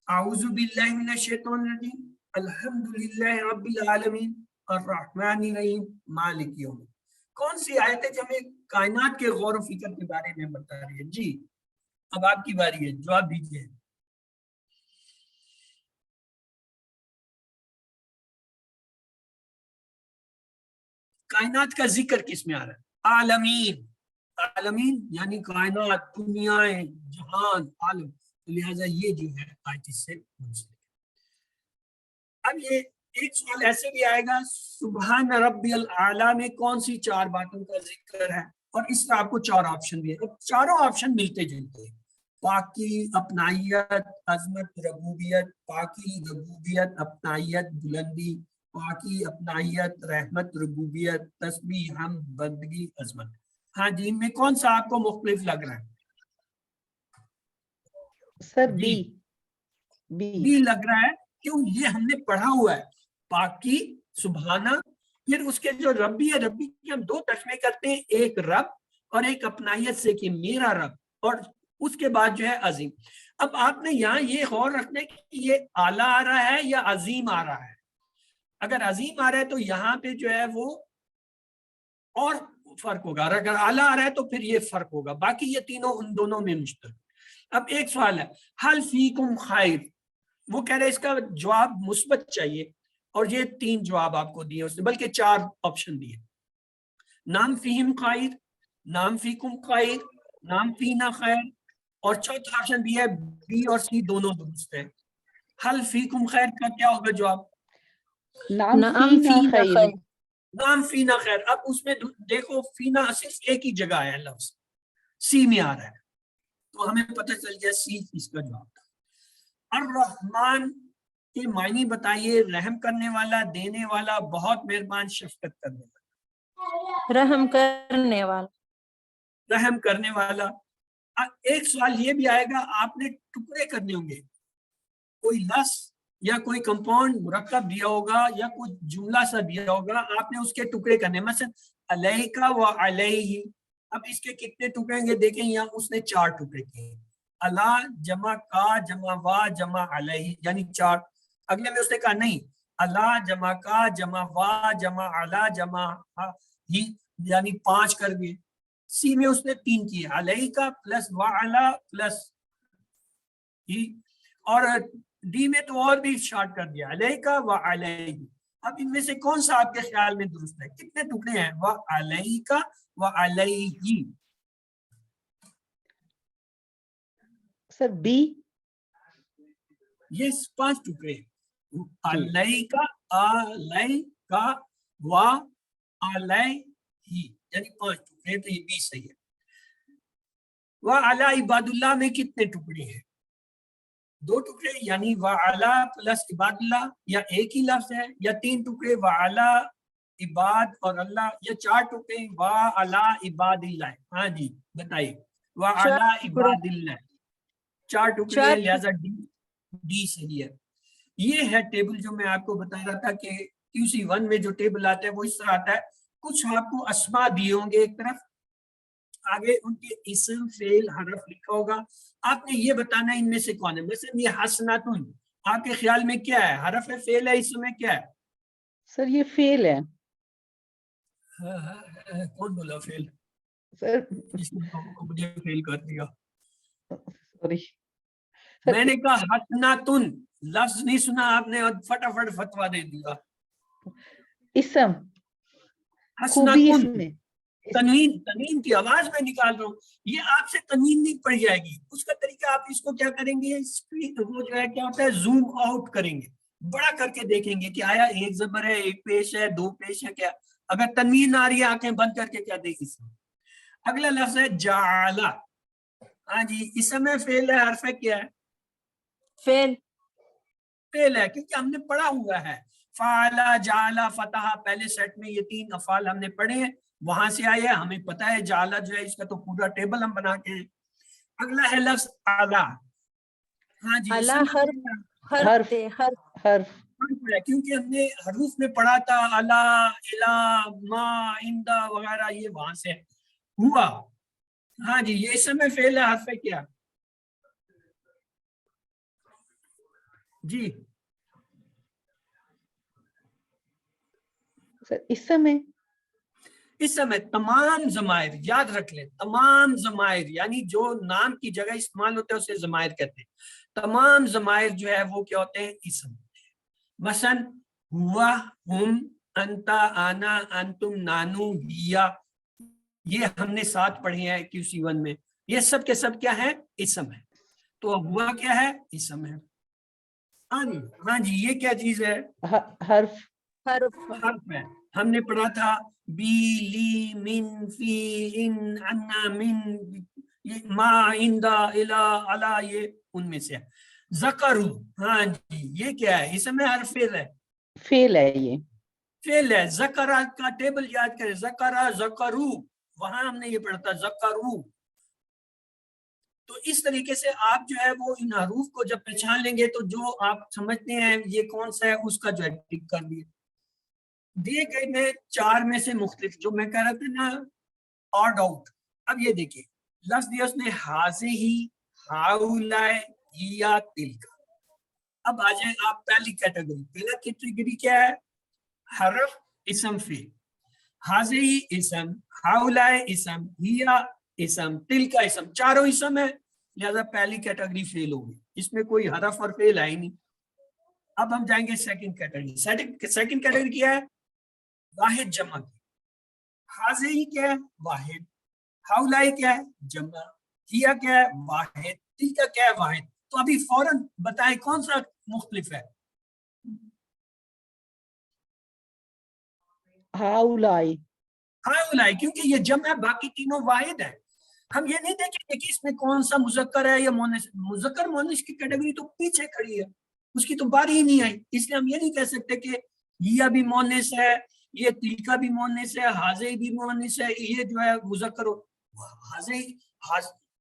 اعوذ باللہ من الشیطان الرجیم، الحمدللہ رب العالمین، الرحمن الرحیم، مالک یوم الدین، کون سی آیت ہے جو ہمیں کائنات کے غور و فکر کے بارے میں بتا رہی ہے؟ جی اب آپ کی باری ہے، جواب دیجیے۔ کائنات کا ذکر کس میں آ رہا ہے؟ عالمین، عالمین یعنی کائنات، دنیایں، جہان، عالم، لہذا یہ جو ہے آیت اس سے منسلک۔ اب یہ ایک سوال ایسے بھی آئے گا، سبحان ربی الاعلیٰ میں کون سی 4 باتوں کا ذکر ہے، اور اس میں آپ کو 4 آپشن دیے، چاروں آپشن ملتے جلتے ہیں، پاکی، اپنائیت، عظمت، ربوبیت، پاکی، ربوبیت، اپنائیت، بلندی، پاکی، اپنائیت، رحمت، ربوبیت، تسبیح، حمد، بندگی، عظمت۔ ہاں جی، ان میں کون سا آپ کو مختلف لگ رہا ہے؟ سر جی بی لگ رہا ہے، کیوں؟ یہ ہم نے پڑھا ہوا ہے، پاکی، سبحانہ، پھر اس کے جو ربی ہے، ربی کی ہم 2 ترجمے کرتے ہیں، ایک رب اور ایک اپنائیت سے کہ میرا رب، اور اس کے بعد جو ہے عظیم۔ اب آپ نے یہاں یہ غور رکھنا ہے کہ یہ اعلیٰ آ رہا ہے یا عظیم آ رہا ہے۔ اگر عظیم آ رہا ہے تو یہاں پہ جو ہے وہ اور فرق ہوگا، اور اگر اعلیٰ آ رہا ہے تو پھر یہ فرق ہوگا، باقی یہ تینوں ان دونوں میں مشترک۔ اب ایک سوال ہے، حل فیکم خیر، وہ کہہ رہے اس کا جواب مثبت چاہیے، اور یہ 3 جواب آپ کو دیے اس نے، بلکہ 4 آپشن دیے، نام فیہم خیر، نام فیکم خیر، نام فینا خیر، اور چوتھا آپشن بھی ہے بی اور سی دونوں درست ہے۔ حل فیکم خیر کا کیا ہوگا جواب؟ نام فینا خیر۔ نام فینا خیر۔ اب اس میں دیکھو فینا صرف ایک ہی جگہ ہے لفظ، سی میں آ رہا ہے، تو ہمیں پتہ چل جائے سی اس کا جواب تھا۔ الرحمن کے معنی بتائیے، رحم کرنے والا، دینے والا، بہت مہربان، شفقت کرنے والا۔ رحم کرنے والا، رحم کرنے والا۔ ایک سوال یہ بھی آئے گا، آپ نے ٹکڑے کرنے ہوں گے، کوئی لفظ یا کوئی کمپاؤنڈ مرکب دیا ہوگا یا کوئی جملہ سا دیا ہوگا، آپ نے اس کے ٹکڑے کرنے، مثلا علیکا و علیہ، اب اس کے کتنے ٹکڑے ہوں گے؟ دیکھیں یہاں اس نے 4 ٹکڑے کیے، اللہ جمع کا جمع وا جمع علیہ یعنی 4۔ اگلے میں اس نے کہا نہیں، اللہ جمع کا جمع وا جمع علی جمع ہی یعنی 5 کر گئے۔ سی میں اس نے 3 کیے، علیہ کا پلس وعلا پلس ہی، اور ڈی میں تو اور بھی شارٹ کر دیا، علیہ کا وعلیہ۔ اب ان میں سے کون سا آپ کے خیال میں درست ہے؟ کتنے ٹکڑے ہیں؟ وعلیہ کا وعلیہ۔ سر بی، یہ 5 ٹکڑے ہیں، علیہ کا، علیہ کا، و علیہ ہی یعنی 5 ٹکڑے، تو یہ بھی صحیح ہے. وَعَلَىٰ عِبَادُ اللَّهِ میں کتنے ٹکڑے ہیں؟ 2 ٹکڑے، یعنی وَعَلَىٰ پلس عباد اللہ، یا ایک ہی لفظ ہے، یا 3 ٹکڑے وَعَلَىٰ عباد اور اللہ، یا 4 ٹکڑے وَعَلَىٰ عباد اللہ. ہاں جی بتائیے. وَعَلَىٰ عباد اللہ 4 ٹکڑے ہیں، لہذا ڈی صحیح ہے. یہ ہے ٹیبل جو میں آپ کو بتا رہا تھا کہ QC1 میں جو ٹیبل آتا ہے وہ اس طرح آتا ہے. کچھ آپ کو اسما دیے ہوں گے ایک طرف، آگے ان کے اسم فعل حرف لکھا ہوگا، آپ نے یہ بتانا ہے ان میں سے کون ہے. مثلا یہ حسناتن، آپ کے خیال میں کیا ہے؟ حرف ہے، فعل ہے، اسم ہے، کیا ہے؟ سر یہ فیل ہے. کون بولا فعل؟ سر اس نے مجھے فیل کر دیا. سوری. میں نے کہا حسناتن، لفظ نہیں سنا آپ نے اور فٹافٹ فتوا دے دیا. اسم خوبی اس حسناتن، میں. تنوین کی آواز میں نکال رہا ہوں، یہ آپ سے تنوین نہیں پڑ جائے گی. اس کا طریقہ آپ اس کو کیا کریں گے، وہ جو ہے کیا ہوتا ہے، زوم آؤٹ کریں گے، بڑا کر کے دیکھیں گے کہ آیا ایک زبر ہے، ایک پیش ہے، 2 پیش ہے کیا. اگر تنوین آ رہی ہے آنکھیں بند کر کے کیا دیکھ اس میں. اگلا لفظ ہے جعلا. ہاں جی اسم ہے، فعل ہے، حرف ہے، کیا ہے؟ فعل ہے، کیونکہ ہم نے پڑھا ہوا ہے. فعلا، جعلا، فتح، پہلے سیٹ میں یہ 3 افعال ہم نے پڑھے ہیں، وہاں سے آئے، ہمیں پتا ہے جعلا جو ہے اس کا تو پورا ٹیبل ہم بنا کے. اگلا ہے لفظ اعلی. ہاں جی حرف حرف کیونکہ ہم نے حروف میں پڑھا تھا الا، الا، ما، اندا وغیرہ، یہ وہاں سے ہوا. ہاں جی یہ اسم ہے، فعل ہے، حرف ہے، کیا؟ جی سر اسم ہے. اس سمے تمام ضمائر یاد رکھ لیں، تمام ضمائر یعنی جو نام کی جگہ استعمال ہوتے ہیں اسے ضمائر کہتے ہیں. تمام ضمائر جو ہے وہ کیا ہوتے ہیں، اسم. مثلا ہوا، ہم، انتا، آنا، انتم، نانو، ہیا، یہ ہم نے 7 پڑھے ہیں QC1 میں، یہ سب کے سب کیا ہے، اسم ہے. تو ہوا کیا ہے، اسم ہے. ہاں جی یہ کیا چیز ہے، حرف حرف ہے. ہم نے پڑھا تھا بی، لی، من، فی، ان، انا، من، ما، اندا، الا، علا، یہ ان میں سے ہے. ذکرو، ہاں جی یہ کیا ہے، اس میں حرف فعل ہے، فیل ہے. یہ فعل ہے. ذکرہ کا ٹیبل یاد کریں، ذکرہ، ذکرو، وہاں ہم نے یہ پڑھا تھا ذکرو. تو اس طریقے سے آپ جو ہے وہ ان حروف کو جب پہچان لیں گے تو جو آپ سمجھتے ہیں یہ کون سا ہے اس کا جو ہے ٹک کر دیے. دیے گئے میں 4 میں سے مختلف جو میں کہہ رہا تھا نا آڈ آؤٹ. اب یہ دیکھیں لفظ دیا اس نے حاضے ہی، ہاؤلائے، یا تلک. اب آ جائیں آپ پہلی کیٹیگری. پہلا کیٹیگری کیا ہے، حرف، اسم، فعل. حاضے ہی اسم، ہاؤلائے اسم، ہیا اسم، تلک اسم، چاروں اسم ہے، لہذا پہلی کیٹیگری فیل ہوگی، اس میں کوئی حرف اور فعل ہے ہی نہیں. اب ہم جائیں گے سیکنڈ کیٹیگری. سیکنڈ کیٹیگری کیا ہے، واحد جمع کی. حاضے ہی کیا ہے، واحد. ہاؤلائی کیا ہے، جمع. ہیا کیا ہے، واحد. تلک کیا ہے، واحد. تو ابھی فوراً بتائیں کون سا مختلف ہے، ہاؤلائی. ہاؤلائی، کیونکہ یہ جمع ہے، باقی تینوں واحد ہے. ہم یہ نہیں دیکھیں گے کہ اس میں کون سا مذکر ہے یا مؤنث. مذکر مؤنث کی کیٹیگری تو پیچھے کھڑی ہے، اس کی تو باری ہی نہیں آئی. اس لیے ہم یہ نہیں کہہ سکتے کہ یہ بھی مؤنث ہے، یہ تلکا بھی مؤنث ہے، حاضے بھی مؤنث ہے، یہ جو ہے مذکر ہو. حاضے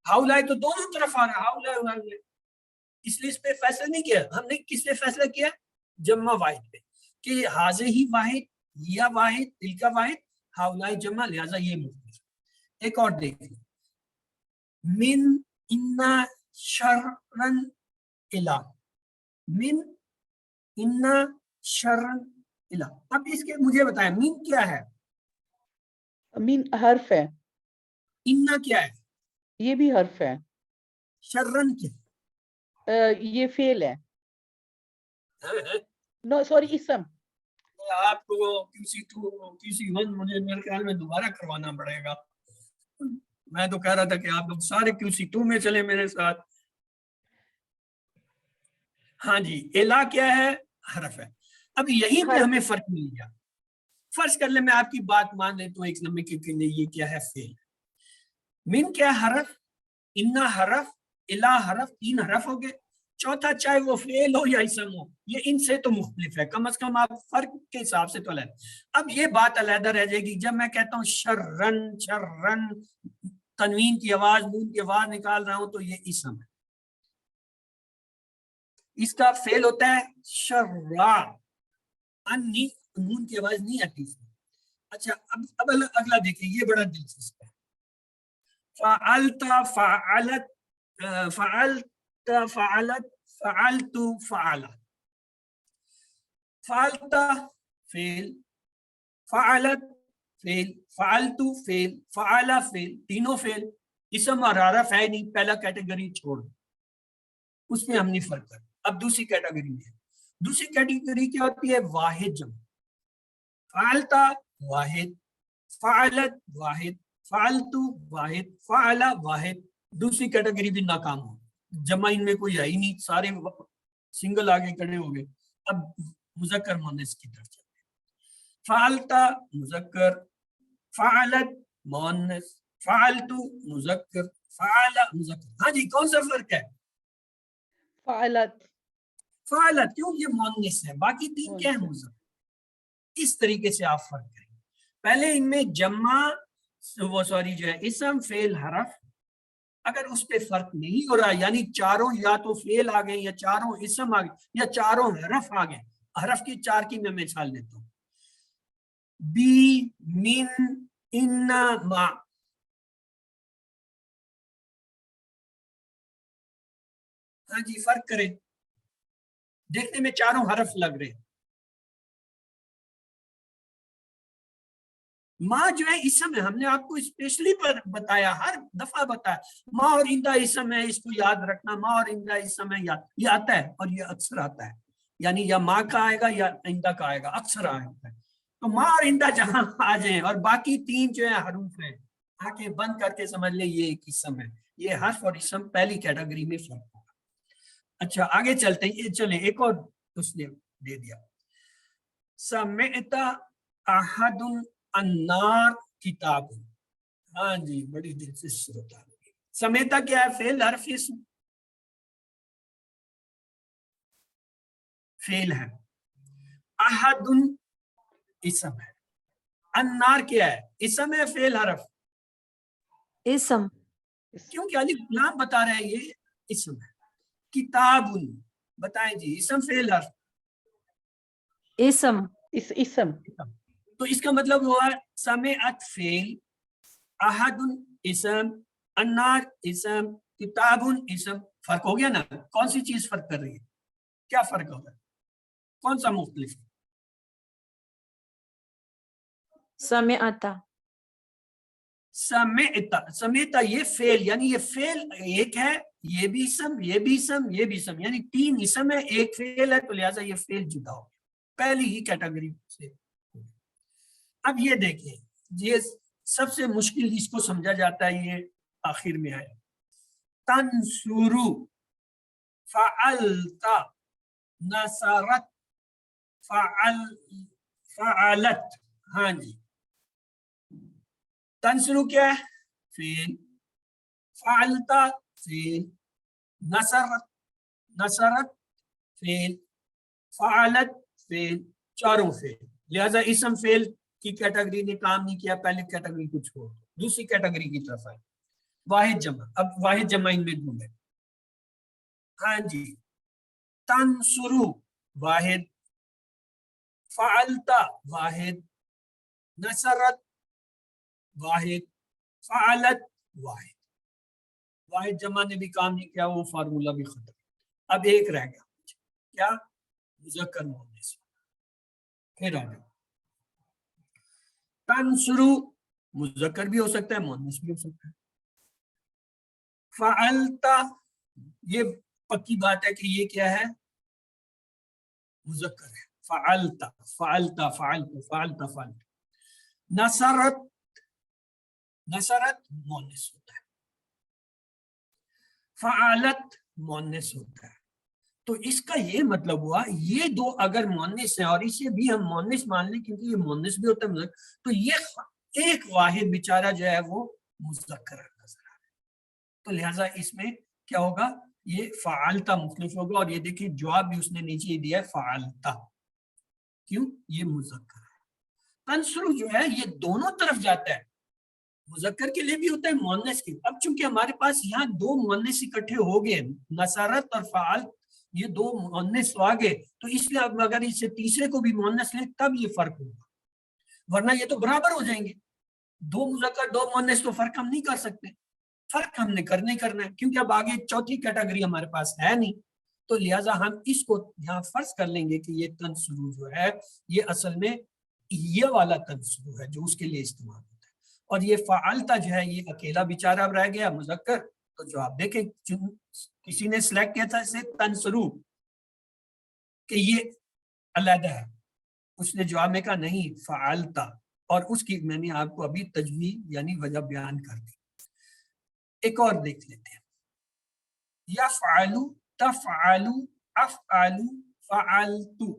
ہاؤلائی تو دونوں طرف آ رہا ہے، ہاؤلائی. اس لیے اس پہ فیصلہ نہیں کیا. ہم نے کس پہ فیصلہ کیا، جمع واحد پہ، کہ حاضے ہی واحد، یا واحد، تلکا واحد، ہاؤلائی جمع، لہذا یہ مختلف. ایک اور دیکھیں، من، انا، شرن، الا. من، انا، شرن، الا. اب اس کے مجھے بتائیں من کیا ہے، مین حرف ہے. انا کیا ہے، یہ بھی حرف ہے. شرن کیا یہ فیل ہے. ہے. نو سوری اسم. آپ کو QC1 مجھے میرے خیال میں دوبارہ کروانا پڑے گا. میں تو کہہ رہا تھا کہ آپ لوگ سارے QC2 میں چلے میرے ساتھ. ہاں جی الا کیا ہے، حرف ہے. اب یہیں پہ ہمیں فرق مل گیا. فرض کر لیں میں آپ کی بات مان لیتا ہوں ایک لمحے کے لیے یہ کیا ہے فعل. من کیا حرف, انا حرف, الا حرف, 3 حرف ہو گئے. چوتھا چاہے وہ فعل ہو یا اسم ہو, یہ ان سے تو مختلف ہے, کم از کم آپ فرق کے حساب سے تو علیحدہ. اب یہ بات علیحدہ رہ جائے گی جب میں کہتا ہوں شررن, شررن, تنوین کی آواز, نون کی آواز نکال رہا ہوں تو یہ اسم ہے. اس کا فعل ہوتا ہے شررا, انی نون کی آواز نہیں آتی. اچھا اب اگلا دیکھیں, یہ بڑا دلچسپ ہے. فعلت, فعلت, فعلت, فعلت, فعلت, فعل. فعلت فعل, فعلت فعل, فعلت فعل, فعل فعل, تینوں فعل. اسم اور حرف ہے نہیں, پہلا کیٹیگری چھوڑ, اس میں ہم نہیں فرق کرتے. اب دوسری کیٹیگری میں, دوسری کیٹیگری کیا ہوتی ہے, واحد جمع. فعلت واحد, فعلت واحد, فعلت واحد, فعل واحد. دوسری کیٹیگری بھی ناکام ہو, جمع ان میں کوئی ہے ہی نہیں, سارے سنگل آگے کھڑے ہو گئے. اب مذکر مؤنث کی طرف چلتے ہیں. فعلت مذکر, فعلت مؤنث, فعلت مذکر, فعل مذکر. ہاں جی, کون سا فرق ہے؟ فعلت, فعلت, کیوں یہ مؤنث ہے, باقی 3 کیا ہے, مذکر. اس طریقے سے آپ فرق کریں. پہلے ان میں جمع وہ سوری جو ہے اسم فعل حرف, اگر اس پہ فرق نہیں ہو رہا, یعنی چاروں یا تو فعل آ گئے یا چاروں اسم آ گئے یا چاروں حرف آ گئے. حرف کی 4 کی میں مثال دیتا ہوں, بی, من, ان, ما. ہاں جی, فرق کریں, دیکھنے میں چاروں حرف لگ رہے ہیں. ماں جو ہے اسم ہے, ہم نے آپ کو اسپیشلی بتایا, ہر دفعہ بتایا, ماں اور اندہ اسم ہے, اس کو یاد رکھنا. ماں اور اندہ اسم ہے, یہ آتا ہے اور یہ اکثر آتا ہے, یعنی یا ماں کا آئے گا یا اندہ کا آئے گا, اکثر آتا ہے. تو ماں اور اندہ جہاں آ جائیں, اور باقی 3 جو ہے حروف ہیں, آنکھیں بند کر کے سمجھ لیں یہ ایک اسم ہے. یہ حرف اور اسم پہلی کیٹیگری میں فرق ہوگا. اچھا آگے چلتے ہیں, یہ چلیں ایک اور اس نے دے دیا. سمعت احد النار کتاب. ہاں جی, بڑی دلچسپ صورت آ گئی. سمیتا کیا ہے, فعل حرف اسم, فعل ہے. احد اسم ہے. النار کیا ہے, اسم ہے فعل حرف, اسم. کیونکہ الف لام بتا رہے ہیں یہ اسم ہے. کتاب بتائیں جی, اسم فعل حرف, اسم. اسم. تو اس کا مطلب ہوا سمعت فعل, احد اسم, النار اسم, کتاب اسم. فرق ہو گیا نا, کون سی چیز فرق کر رہی ہے, کیا فرق ہوگا, کون سا مختلف ہے؟ سمعت. سمعت, سمعت یہ فعل, یعنی یہ فعل ایک ہے, یہ بھی اسم, یہ بھی اسم, یہ بھی اسم, یعنی 3 اسم ہے, ایک فعل ہے, تو لہٰذا یہ فعل جدا ہو گیا پہلی ہی کیٹیگری سے. اب یہ دیکھیں, یہ سب سے مشکل اس کو سمجھا جاتا ہے, یہ آخر میں آیا. تنصرو, فعلت, نصرت, فعلت. ہاں جی, تنصرو کیا ہے, فعل, فعلت فعل, نصرت, نصرت فعل, فعلت فعل, چاروں فعل. لہذا اسم فعل کی کیٹیگری نے کام نہیں کیا, پہلے کیٹیگری کو چھوڑ, دوسری کیٹیگری کی طرف آئے. واحد جمع, اب واحد جمع ان میں ڈھونڈے. ہاں جی, تنصرو واحد, فعلت واحد, نصرت واحد, فعلت واحد. واحد جمع نے بھی کام نہیں کیا, وہ فارمولہ بھی ختم. اب ایک رہ گیا, کیا, مذکر مؤنث. پھر آ جاؤ, تنصرو مذکر بھی ہو سکتا ہے, مؤنث بھی ہو سکتا ہے. فعلت, یہ پکی بات ہے کہ یہ کیا ہے, مذکر ہے. فعلت, فعلت, فعلت, فعلت, فعلت. نصرت, نصرت مؤنث ہوتا ہے. فعلت مؤنث ہوتا ہے. تو اس کا یہ مطلب ہوا یہ دو اگر مؤنث ہیں اور اسے بھی ہم مؤنث مان لیں کیونکہ یہ مؤنث بھی ہوتا ہے مذکر، تو یہ ایک واحد بیچارہ جو ہے وہ مذکر نظر آ رہا ہے. تو لہٰذا اس میں کیا ہوگا، یہ فعلتا مختلف ہوگا. اور یہ دیکھیں جواب بھی اس نے نیچے ہی دیا ہے فعلتا، کیوں؟ یہ مذکر ہے. تنصرو جو ہے یہ دونوں طرف جاتا ہے، مذکر کے لیے بھی ہوتا ہے مؤنث کے. اب چونکہ ہمارے پاس یہاں دو مؤنث اکٹھے ہو گئے، نصرت اور فعل، یہ دو مؤنث تو آ گئے، تو اس لیے اب اگر اس سے تیسرے کو بھی مؤنث لیں تب یہ فرق ہوگا، ورنہ یہ تو برابر ہو جائیں گے. دو مذکر دو مؤنث تو فرق ہم نہیں کر سکتے، فرق ہم نے کرنا ہے کیونکہ اب آگے چوتھی کیٹیگری ہمارے پاس ہے نہیں. تو لہٰذا ہم اس کو یہاں فرض کر لیں گے کہ یہ تنصرو جو ہے یہ اصل میں یہ والا تنصرو ہے جو اس کے لیے استعمال ہوتا ہے. اور یہ فعلتا جو ہے یہ اکیلا بیچارہ رہ گیا مذکر. تو جو آپ دیکھیں کسی نے سلیکٹ کیا تھا اسے تنصرو کہ یہ علیحدہ ہے، اس نے جواب میں کہا نہیں فعلتا، اور اس کی میں نے آپ کو ابھی تجویز یعنی وجہ بیان کر دی. ایک اور دیکھ لیتے ہیں، یفعلو تفعلو افعلو فعلتو.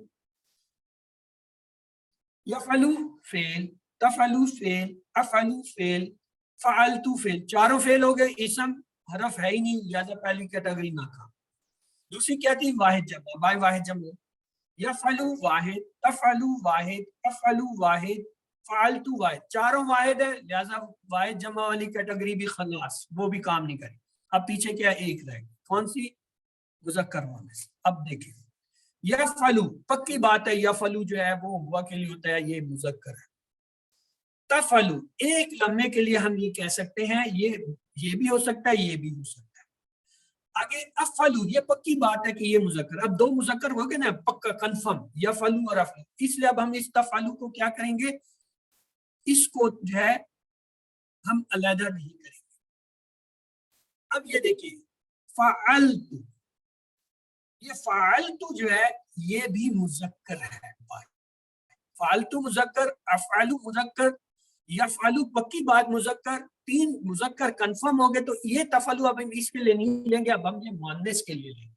یفعلو فعل، تفعلو فعل، افعلو فعل، فعلتو فعل. چاروں فعل ہو گئے، اسم حرف ہے ہی نہیں، لہٰذا پہلی کیٹیگری نہ کہا. دوسری کیا تھی؟ واحد جمع، بائی واحد جمع. یفعلو واحد، تفعلو واحد، افعلو واحد، فعلتو واحد. چاروں واحد ہے، لہٰذا واحد جمع والی کیٹیگری بھی خلاص، وہ بھی کام نہیں کرے. اب پیچھے کیا ایک رہے گی، کون سی؟ مذکر مؤنث. اب دیکھیں یفعلو، پکی بات ہے یفعلو جو ہے وہ ہوا کے لیے ہوتا ہے، یہ مذکر ہے. تفعلو ایک لمحے کے لیے ہم یہ کہہ سکتے ہیں، یہ بھی ہو سکتا ہے یہ بھی ہو سکتا ہے. آگے افعلو، یہ پکی بات ہے کہ یہ مذکر. اب دو مذکر ہو گئے نا پکا کنفرم، یفعلو اور افعلو. اس لیے اب ہم اس تفعلو کو کیا کریں گے، اس کو جو ہے ہم علیحدہ نہیں کریں گے. اب یہ دیکھیے فعلتو، یہ فعلتو جو ہے یہ بھی مذکر ہے. فعلتو مذکر، افعلو مذکر، یفعلو پکی بات مذکر، تین مذکر کنفرم ہو گئے. تو یہ تفعلو اب ہم اس کے لیے نہیں لیں گے، اب ہم یہ مؤنث کے لیے لیں گے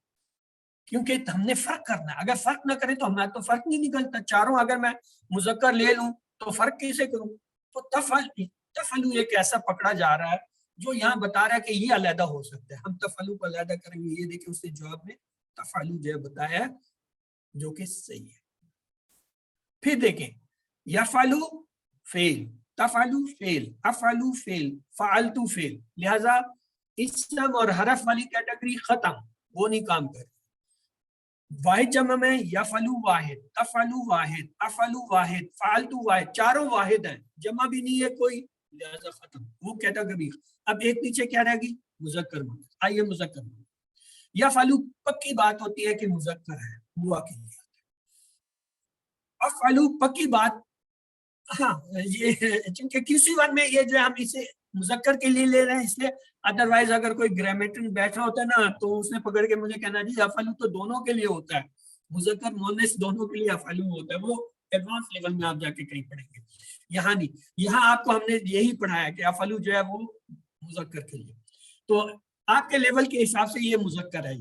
کیونکہ ہم نے فرق کرنا ہے. اگر فرق نہ کریں تو ہمیں تو فرق نہیں نکلتا. چاروں اگر میں مذکر لے لوں تو فرق کیسے کروں؟ تو تفعلو ایک ایسا پکڑا جا رہا ہے جو یہاں بتا رہا ہے کہ یہ علیحدہ ہو سکتا ہے. ہم تفعلو کو علیحدہ کریں گے. یہ دیکھیں اس نے جواب میں تفعلو جو ہے بتایا ہے جو کہ صحیح ہے. پھر دیکھیں یفعلو فعل، تفعلو فعل، افعلو فعل، فعلتو فعل. لہذا اسم اور حرف والی کیٹیگری ختم، وہ نہیں کام کر. واحد جمع میں یفعلو واحد، تفعلو واحد، افعلو واحد، فعلتو واحد. چاروں واحد ہیں، جمع بھی نہیں ہے کوئی، لہذا ختم وہ کیٹیگری. اب ایک پیچھے کیا رہے گی؟ مذکر مؤنث. آئیے مذکر مؤنث. یفعلو پکی بات ہوتی ہے کہ مذکر ہے، ہوا کے لیے. افعلو پکی بات، ہاں یہ چونکہ کسی ون میں یہ جو ہم اسے مذکر کے لیے لے رہے ہیں اس لیے، ادروائز اگر کوئی گرامیٹر بیٹھا ہوتا ہے نا تو اس نے پکڑ کے مجھے کہنا جی افعلو تو دونوں کے لیے ہوتا ہے، مذکر مؤنث دونوں کے لیے افعلو ہوتا ہے. وہ ایڈوانس لیول میں آپ جا کے کہیں پڑھیں گے، یہاں نہیں. یہاں آپ کو ہم نے یہی پڑھایا کہ افعلو جو ہے وہ مذکر کے لیے. تو آپ کے لیول کے حساب سے یہ مذکر ہے.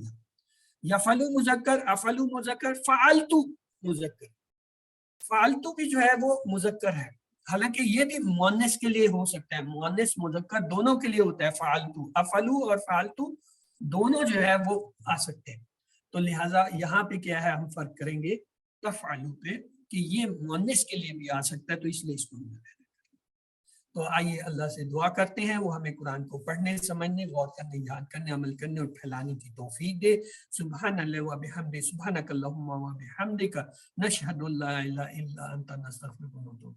یفعلو مذکر، افعلو مذکر، فعلتو مذکر. فعلتو بھی جو ہے وہ مذکر ہے، حالانکہ یہ بھی مؤنث کے لیے ہو سکتا ہے، مؤنث مذکر دونوں کے لیے ہوتا ہے. فعلتو، افعلو اور فعلتو دونوں جو ہے وہ آ سکتے ہیں. تو لہٰذا یہاں پہ کیا ہے، ہم فرق کریں گے تفعلو پہ کہ یہ مؤنث کے لیے بھی آ سکتا ہے، تو اس لیے اس کو. تو آئیے اللہ سے دعا کرتے ہیں وہ ہمیں قرآن کو پڑھنے، سمجھنے، غور کرنے، یاد کرنے، عمل کرنے اور پھیلانے کی توفیق دے. سبحان اللہ و بحمدہ، سبحانک اللہم و بحمدک، نشہد ان لا الہ الا انت، نستغفرک و نتوب